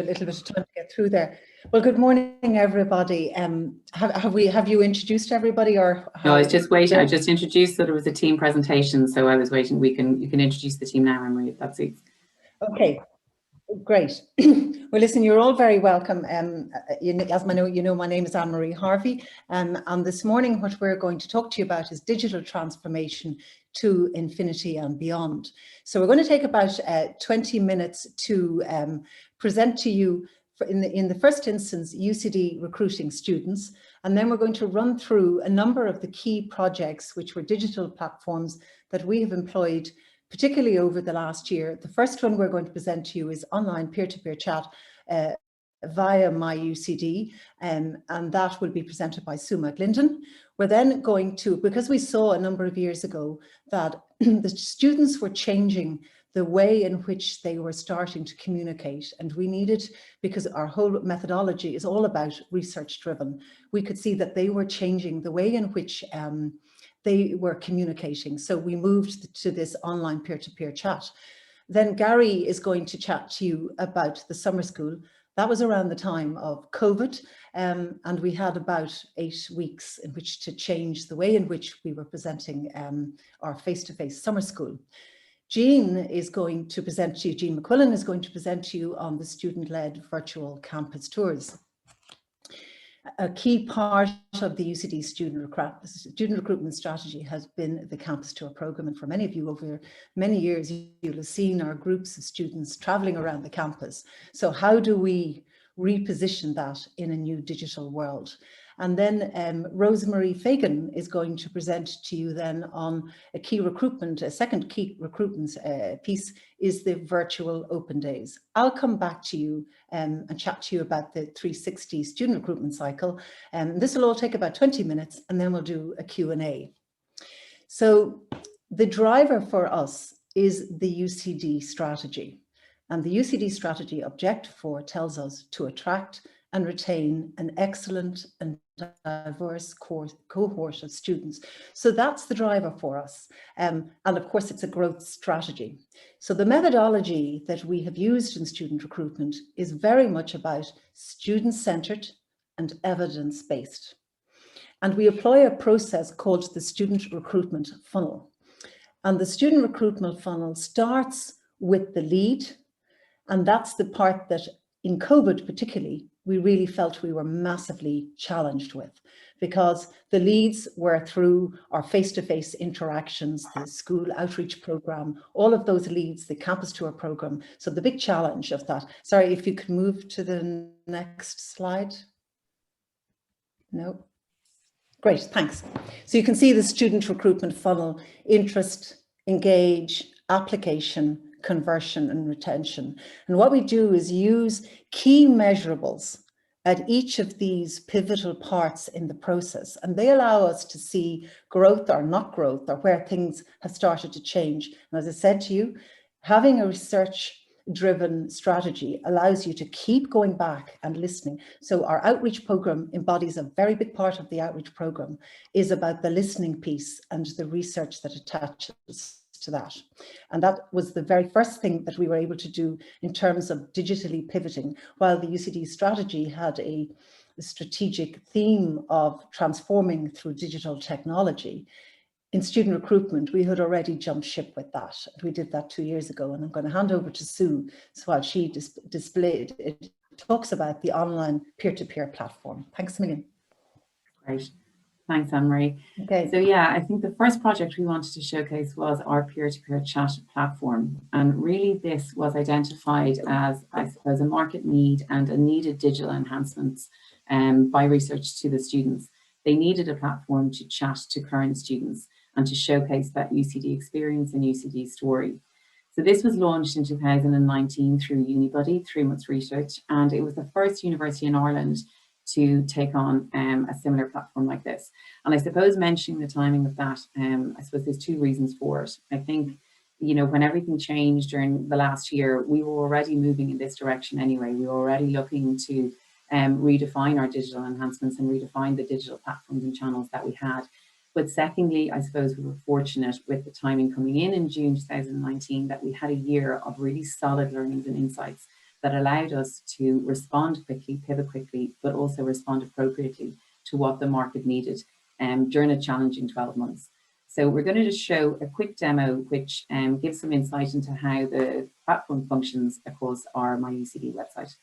a little bit of time to get through there. Well, good morning, everybody. Have you introduced everybody, or no? I was just waiting. I just introduced that it was a team presentation, so I was waiting. You can introduce the team now, Anne-Marie, if that suits. Okay, great. Well, listen, you're all very welcome. As you know, my name is Anne-Marie Harvey, and this morning what we're going to talk to you about is digital transformation to infinity and beyond. So we're going to take about 20 minutes to present to you, in the first instance, UCD recruiting students, and then we're going to run through a number of the key projects which were digital platforms that we have employed, particularly over the last year. The first one we're going to present to you is online peer-to-peer chat via My UCD, and that will be presented by McAlinden. We're then going to, because we saw a number of years ago that the students were changing the way in which they were starting to communicate, and we needed, because our whole methodology is all about research driven, we could see that they were changing the way in which they were communicating. So we moved to this online peer-to-peer chat. Then Gary is going to chat to you about the summer school. That was around the time of COVID, and we had about 8 weeks in which to change the way in which we were presenting our face-to-face summer school. Jean is going to present to you, Jean McAlinden is going to present to you on the student-led virtual campus tours. A key part of the Ucd student recruitment strategy has been the campus tour program, and for many of you over many years you'll have seen our groups of students traveling around the campus. So how do we reposition that in a new digital world? And then Rosemary Fagan is going to present to you then on a second key recruitment piece is the virtual open days. I'll come back to you and chat to you about the 360 student recruitment cycle. This will all take about 20 minutes, and then we'll do a Q&A. So the driver for us is the Ucd strategy. And the Ucd strategy objective 4 tells us to attract and retain an excellent and diverse cohort of students. So that's the driver for us. And of course, it's a growth strategy. So the methodology that we have used in student recruitment is very much about student-centered and evidence-based. And we employ a process called the student recruitment funnel. And the student recruitment funnel starts with the lead. And that's the part that in COVID particularly, we really felt we were massively challenged with, because the leads were through our face-to-face interactions, the school outreach program, all of those leads, the campus tour program. So the big challenge of that, sorry, if you could move to the next slide. No. Great, thanks. So you can see the student recruitment funnel: interest, engage, application, conversion and retention. And what we do is use key measurables at each of these pivotal parts in the process, and they allow us to see growth or not growth, or where things have started to change. And as I said to you, having a research-driven strategy allows you to keep going back and listening. So our outreach program embodies a very big part of the outreach program is about the listening piece and the research that attaches to that. And that was the very first thing that we were able to do in terms of digitally pivoting. While the Ucd strategy had a strategic theme of transforming through digital technology, in student recruitment, we had already jumped ship with that. We did that 2 years ago, and I'm going to hand over to Sue so while she displayed it, talks about the online peer-to-peer platform. Thanks a million. Great. Thanks, Anne-Marie. Okay. So yeah, I think the first project we wanted to showcase was our peer-to-peer chat platform. And really this was identified as, I suppose, a market need and a needed digital enhancements by research to the students. They needed a platform to chat to current students and to showcase that UCD experience and UCD story. So this was launched in 2019 through Unibuddy, 3 months research, and it was the first university in Ireland to take on a similar platform like this. And I suppose mentioning the timing of that, I suppose there's 2 reasons for it. I think, you know, when everything changed during the last year, we were already moving in this direction anyway. We were already looking to redefine our digital enhancements and redefine the digital platforms and channels that we had. But secondly, I suppose we were fortunate with the timing coming in June 2019 that we had a year of really solid learnings and insights that allowed us to respond quickly, pivot quickly, but also respond appropriately to what the market needed during a challenging 12 months. So we're going to just show a quick demo which gives some insight into how the platform functions across our My Ucd website.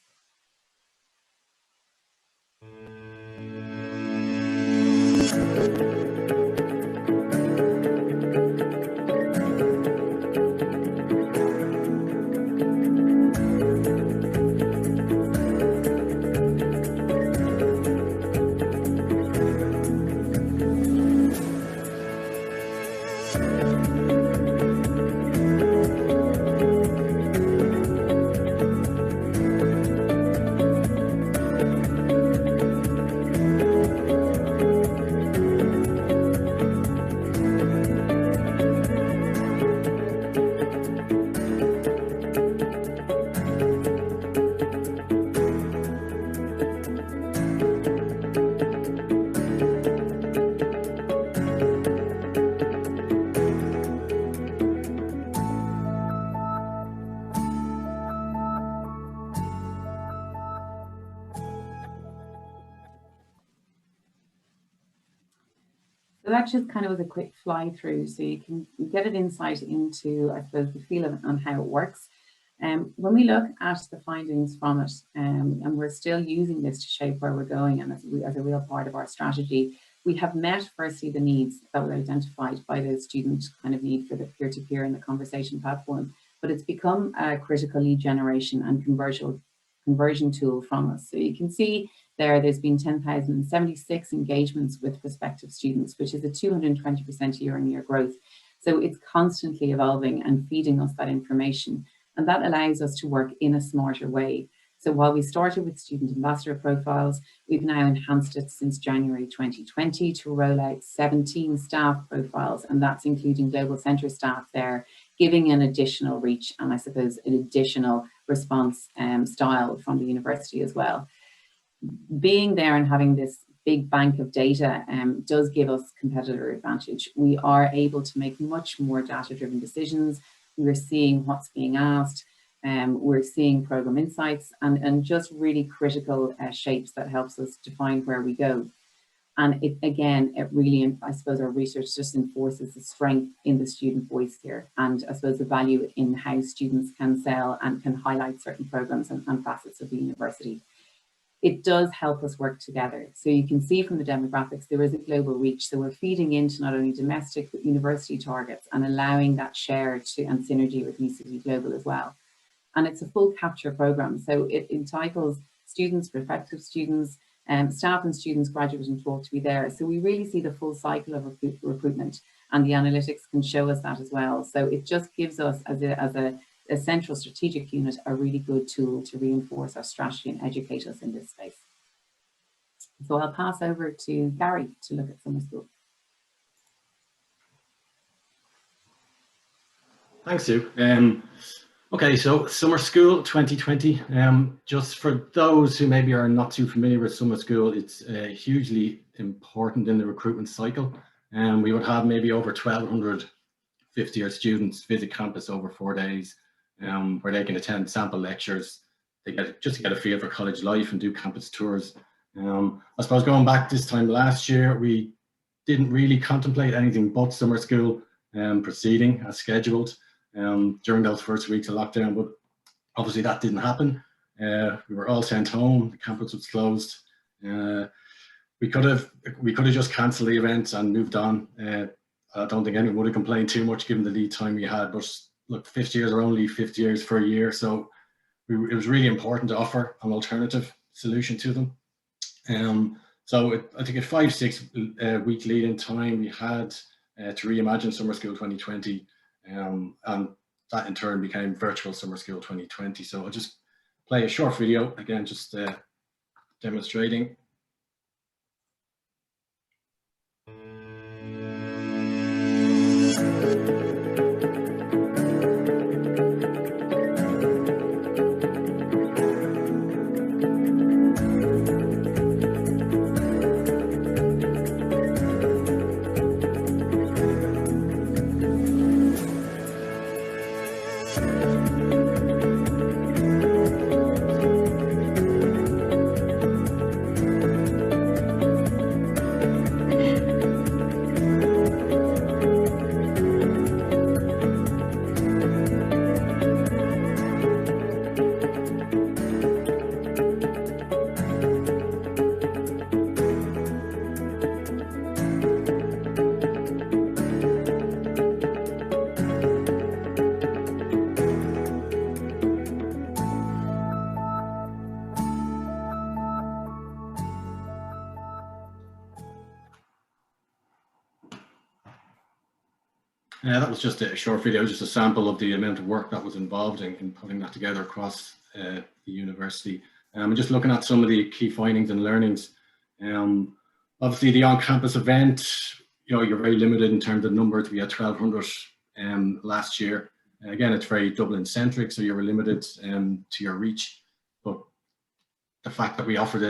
So that just kind of was a quick fly through, so you can get an insight into, I suppose, the feel of it and how it works. When we look at the findings from it, and we're still using this to shape where we're going and as a real part of our strategy, we have met firstly the needs that were identified by the student kind of need for the peer-to-peer and the conversation platform, but it's become a critical lead generation and conversion tool from us. So you can see there's been 10,076 engagements with prospective students, which is a 220% year-on-year growth. So it's constantly evolving and feeding us that information. And that allows us to work in a smarter way. So while we started with student ambassador profiles, we've now enhanced it since January 2020 to roll out 17 staff profiles, and that's including global centre staff there, giving an additional reach and I suppose an additional response style from the university as well. Being there and having this big bank of data does give us competitor advantage. We are able to make much more data-driven decisions. We're seeing what's being asked. We're seeing program insights and just really critical shapes that helps us define where we go. And it really, I suppose our research just enforces the strength in the student voice here, and I suppose the value in how students can sell and can highlight certain programs and facets of the university. It does help us work together. So you can see from the demographics, there is a global reach. So we're feeding into not only domestic, but university targets and allowing that share to and synergy with Ucd Global as well. And it's a full capture program. So it entitles students, prospective students, staff and students, graduate and talk to be there. So we really see the full cycle of recruitment, and the analytics can show us that as well. So it just gives us as a central strategic unit a really good tool to reinforce our strategy and educate us in this space. So I'll pass over to Gary to look at summer school. Thanks, Sue. Okay, so summer school 2020. Just for those who maybe are not too familiar with summer school, it's hugely important in the recruitment cycle. We would have maybe over 1,200 fifth-year students visit campus over 4 days, where they can attend sample lectures. They just to get a feel for college life and do campus tours. I suppose going back this time last year, we didn't really contemplate anything but summer school proceeding as scheduled during those first weeks of lockdown, but obviously that didn't happen. We were all sent home, the campus was closed. We could have just cancelled the event and moved on. I don't think anyone would have complained too much given the lead time we had, but look, fifth years are only fifth years for a year, so it was really important to offer an alternative solution to them. So I think a 5-6 week lead in time we had to reimagine Summer School 2020, and that in turn became Virtual Summer School 2020. So I'll just play a short video again, just demonstrating. That was just a short video, just a sample of the amount of work that was involved in putting that together across the university. And just looking at some of the key findings and learnings. Obviously, the on-campus event, you're very limited in terms of numbers. We had 1,200 last year. Again, it's very Dublin-centric, so you're limited to your reach. But the fact that we offered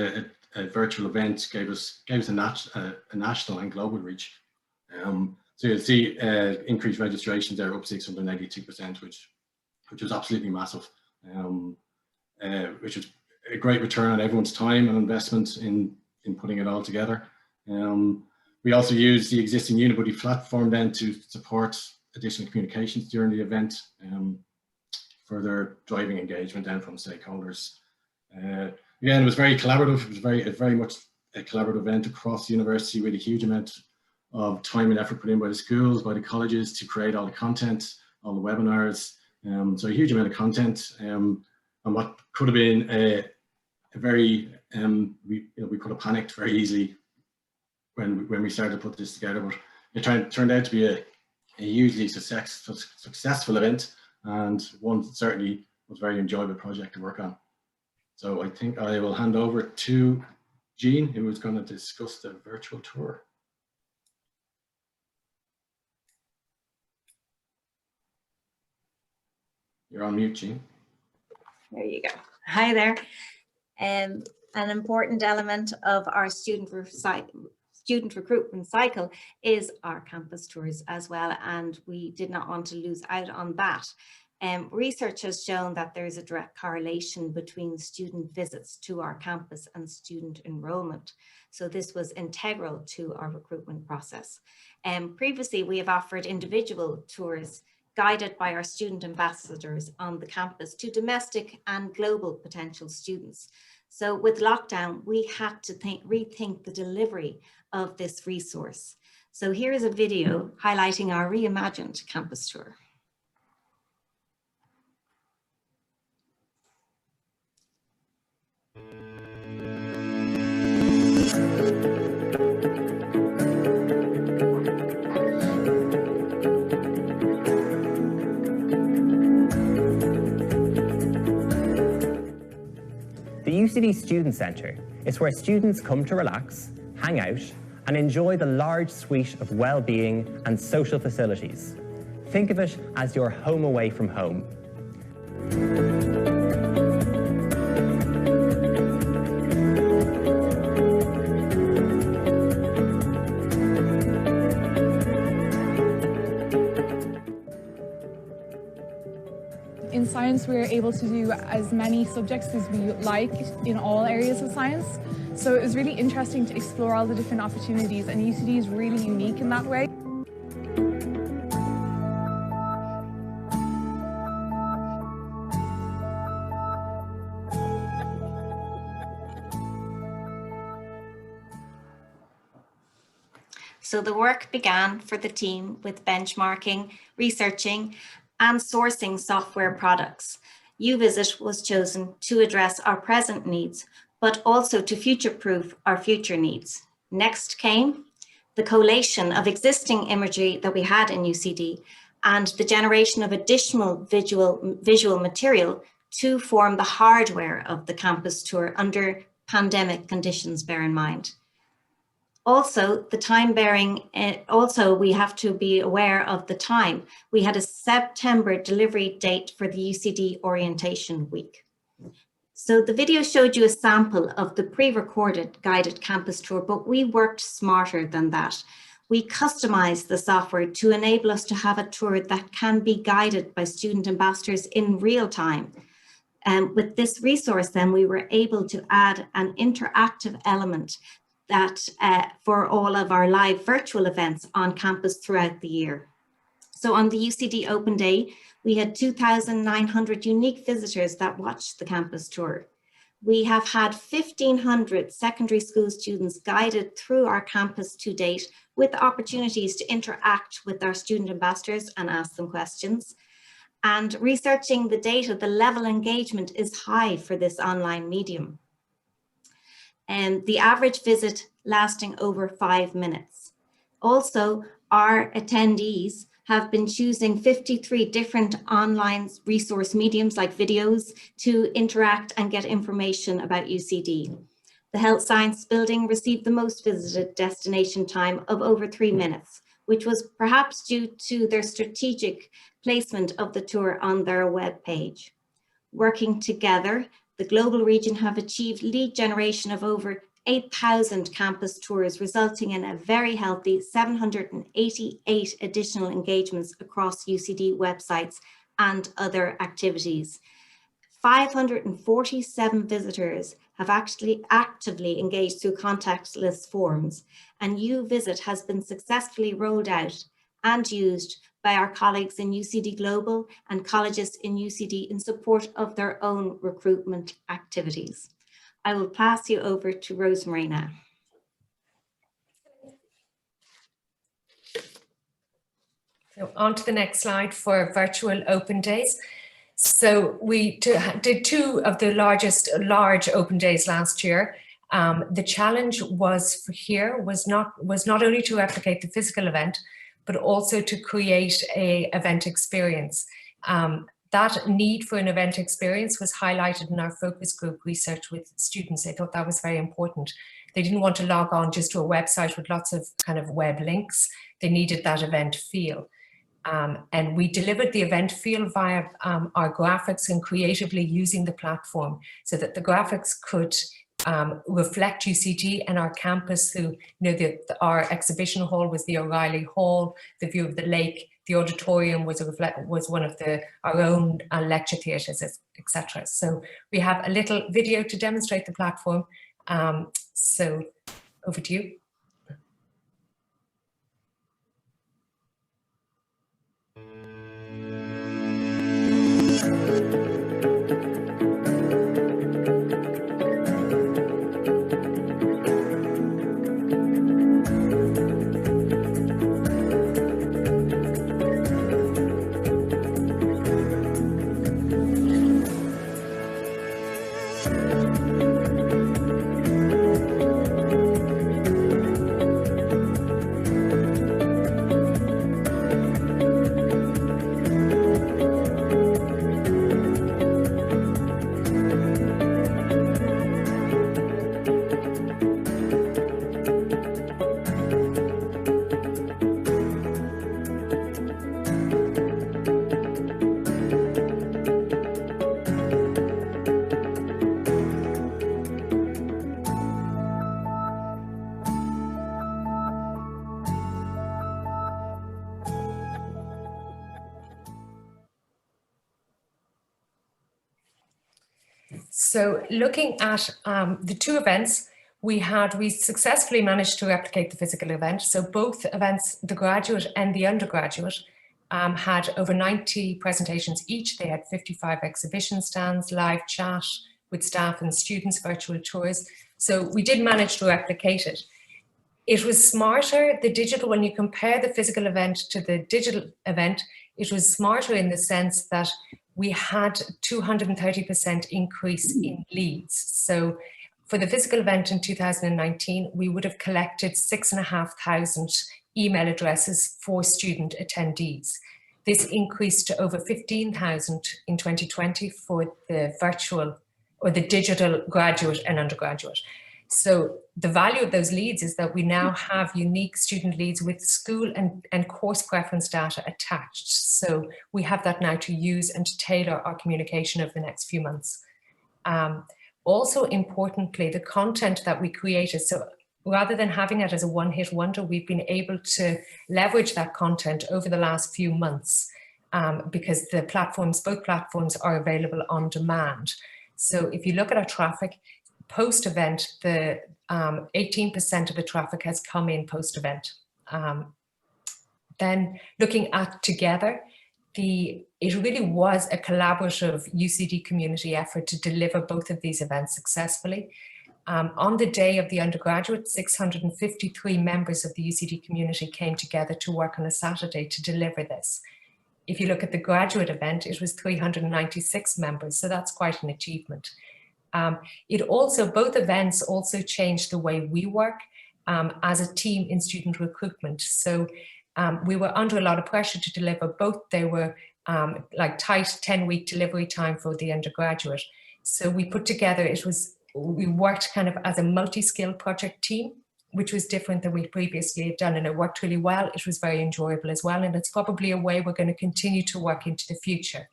a virtual event gave us a national and global reach. So you'll see increased registrations there, up 682%, which was absolutely massive, which is a great return on everyone's time and investment in putting it all together. We also use the existing Unibuddy platform then to support additional communications during the event, further driving engagement then from stakeholders. Again, it was very collaborative. It was very much a collaborative event across the university with a huge amount of time and effort put in by the schools, by the colleges to create all the content, all the webinars. So a huge amount of content, and what could have been a very, we could have panicked very easily when we started to put this together, but it turned out to be a hugely successful event, and one that certainly was a very enjoyable project to work on. So I think I will hand over to Jean, who is going to discuss the virtual tour. You're on mute, Jean. There you go. Hi there. An important element of our student recruitment cycle is our campus tours as well, and we did not want to lose out on that. Research has shown that there is a direct correlation between student visits to our campus and student enrollment. So this was integral to our recruitment process. Previously, we have offered individual tours guided by our student ambassadors on the campus to domestic and global potential students. So with lockdown, we had to rethink the delivery of this resource. So here is a video highlighting our reimagined campus tour. The Ucd Student Center is where students come to relax, hang out, and enjoy the large suite of well-being and social facilities. Think of it as your home away from home. In science, we're able to do as many subjects as we like in all areas of science. So it was really interesting to explore all the different opportunities, and UCD is really unique in that way. So the work began for the team with benchmarking, researching, and sourcing software products. UVisit was chosen to address our present needs, but also to future-proof our future needs. Next came the collation of existing imagery that we had in UCD and the generation of additional visual material to form the hardware of the campus tour under pandemic conditions, bear in mind. Also, we have to be aware of the time. We had a September delivery date for the UCD orientation week. So the video showed you a sample of the pre-recorded guided campus tour, but we worked smarter than that. We customized the software to enable us to have a tour that can be guided by student ambassadors in real time. And with this resource, then we were able to add an interactive element that for all of our live virtual events on campus throughout the year. So on the UCD Open Day, we had 2,900 unique visitors that watched the campus tour. We have had 1,500 secondary school students guided through our campus to date with opportunities to interact with our student ambassadors and ask them questions. And researching the data, the level of engagement is high for this online medium. And the average visit lasting over 5 minutes. Also, our attendees have been choosing 53 different online resource mediums like videos to interact and get information about UCD. The Health Science Building received the most visited destination time of over 3 minutes, which was perhaps due to their strategic placement of the tour on their web page. Working together, the global region have achieved lead generation of over 8,000 campus tours, resulting in a very healthy 788 additional engagements across UCD websites and other activities. 547 visitors have actually actively engaged through contactless forms, and UVisit has been successfully rolled out and used by our colleagues in UCD Global and colleges in UCD in support of their own recruitment activities. I will pass you over to Rosemary now. So on to the next slide for virtual open days. So we did 2 of the large open days last year. The challenge was not only to replicate the physical event, but also to create an event experience. That need for an event experience was highlighted in our focus group research with students. They thought that was very important. They didn't want to log on just to a website with lots of kind of web links. They needed that event feel. And we delivered the event feel via our graphics and creatively using the platform so that the graphics could reflect UCD and our campus through, our exhibition hall was the O'Reilly Hall, the view of the lake, the auditorium was one of our own lecture theatres, etc. So we have a little video to demonstrate the platform. So over to you. So looking at the 2 events, we successfully managed to replicate the physical event. So both events, the graduate and the undergraduate, had over 90 presentations each. They had 55 exhibition stands, live chat with staff and students, virtual tours. So we did manage to replicate it. It was smarter, the digital, when you compare the physical event to the digital event, it was smarter in the sense that we had 230% increase in leads. So for the physical event in 2019, we would have collected 6,500 email addresses for student attendees. This increased to over 15,000 in 2020 for the virtual or the digital graduate and undergraduate. So the value of those leads is that we now have unique student leads with school and course preference data attached. So we have that now to use and to tailor our communication over the next few months. Also importantly, the content that we created, so rather than having it as a one-hit wonder, we've been able to leverage that content over the last few months because both platforms are available on demand. So if you look at our traffic, post-event, the 18% of the traffic has come in post-event. Then looking at together, it really was a collaborative UCD community effort to deliver both of these events successfully. On the day of the undergraduate, 653 members of the UCD community came together to work on a Saturday to deliver this. If you look at the graduate event, it was 396 members, so that's quite an achievement. Both events also changed the way we work as a team in student recruitment. So we were under a lot of pressure to deliver both. They were like tight 10-week delivery time for the undergraduate. So we put together, we worked kind of as a multi-skill project team, which was different than we previously had done, and it worked really well. It was very enjoyable as well, and it's probably a way we're going to continue to work into the future.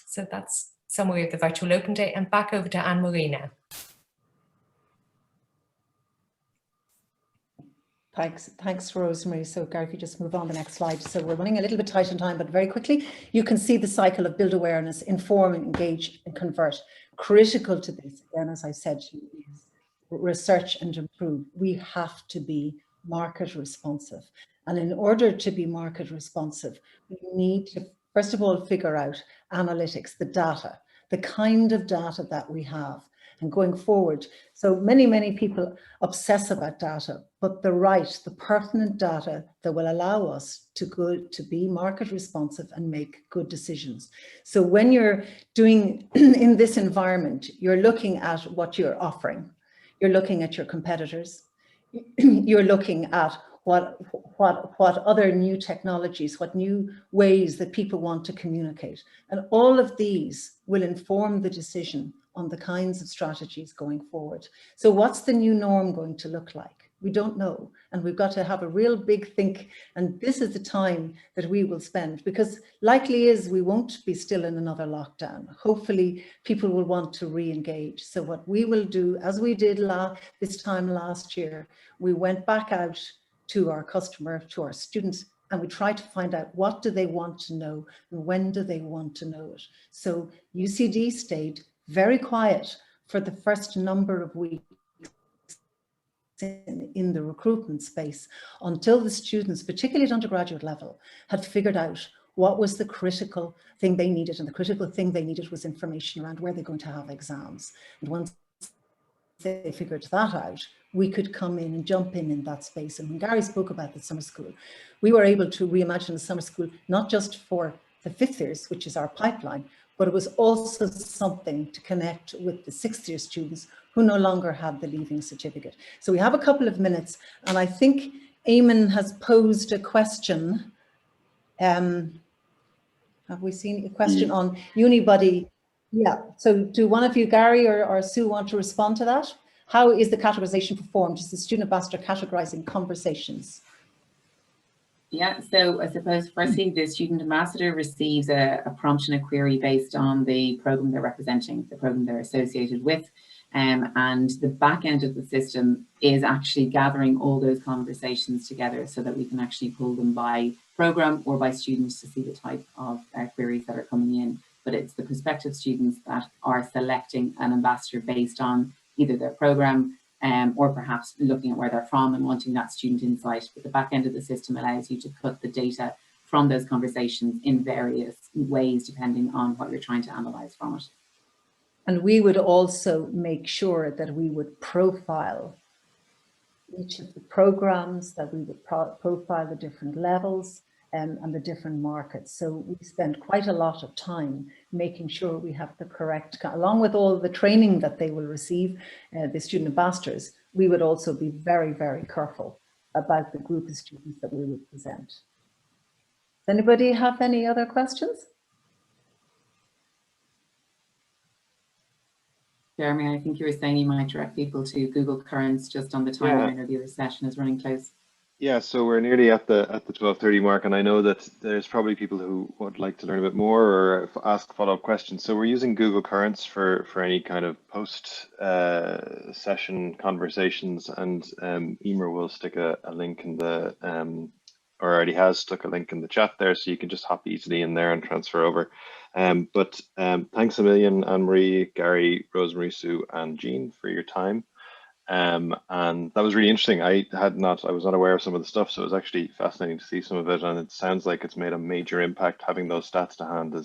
So that's summary of the virtual open day, and back over to Anne-Marie now. Thanks, Rosemary. So Gary, if you just move on the next slide. So we're running a little bit tight on time, but very quickly, you can see the cycle of build awareness, inform, engage, and convert. Critical to this, again, as I said, is research and improve. We have to be market responsive. And in order to be market responsive, we need to, first of all, figure out analytics, the data, the kind of data that we have. And going forward, so many people obsess about data, but the pertinent data that will allow us to be market responsive and make good decisions. So when you're doing in this environment, you're looking at what you're offering, you're looking at your competitors, you're looking at what other new technologies, what new ways that people want to communicate, and all of these will inform the decision on the kinds of strategies going forward. So what's the new norm going to look like? We don't know, and we've got to have a real big think, and this is the time that we will spend, because likely is we won't be still in another lockdown. Hopefully people will want to re-engage. So what we will do, as we did this time last year, we went back out to our customer, to our students, and we try to find out what do they want to know and when do they want to know it. So UCD stayed very quiet for the first number of weeks in the recruitment space until the students, particularly at undergraduate level, had figured out what was the critical thing they needed, and the critical thing they needed was information around where they're going to have exams. And once they figured that out, we could come in and jump in that space. And when Gary spoke about the summer school, we were able to reimagine the summer school, not just for the fifth years, which is our pipeline, but it was also something to connect with the sixth year students who no longer have the leaving certificate. So we have a couple of minutes, and I think Eamon has posed a question. Have we seen a question on Unibuddy? Yeah, so do one of you, Gary or Sue, want to respond to that? How is the categorization performed? Is the student ambassador categorizing conversations? Yeah, so I suppose firstly, the student ambassador receives a prompt and a query based on the program they're representing, the program they're associated with. And the back end of the system is actually gathering all those conversations together so that we can actually pull them by program or by students to see the type of queries that are coming in. But it's the prospective students that are selecting an ambassador based on either their program or perhaps looking at where they're from and wanting that student insight. But the back end of the system allows you to cut the data from those conversations in various ways, depending on what you're trying to analyze from it. And we would also make sure that we would profile each of the programs, that we would profile the different levels and the different markets. So we spend quite a lot of time making sure we have the correct, along with all the training that they will receive, the student ambassadors, we would also be very, very careful about the group of students that we would present. Does anybody have any other questions? Jeremy, I think you were saying you might direct people to Google Currents just on the timeline, or the other session is running close. Yeah, so we're nearly at the 12:30 mark, and I know that there's probably people who would like to learn a bit more or ask follow-up questions. So we're using Google Currents for any kind of post session conversations, and Emer will stick a link in the or already has stuck a link in the chat there, so you can just hop easily in there and transfer over. But thanks a million, Anne-Marie, Gary, Rosemary, Sue, and Jean for your time. And that was really interesting. I was not aware of some of the stuff, so it was actually fascinating to see some of it, and it sounds like it's made a major impact. Having those stats to hand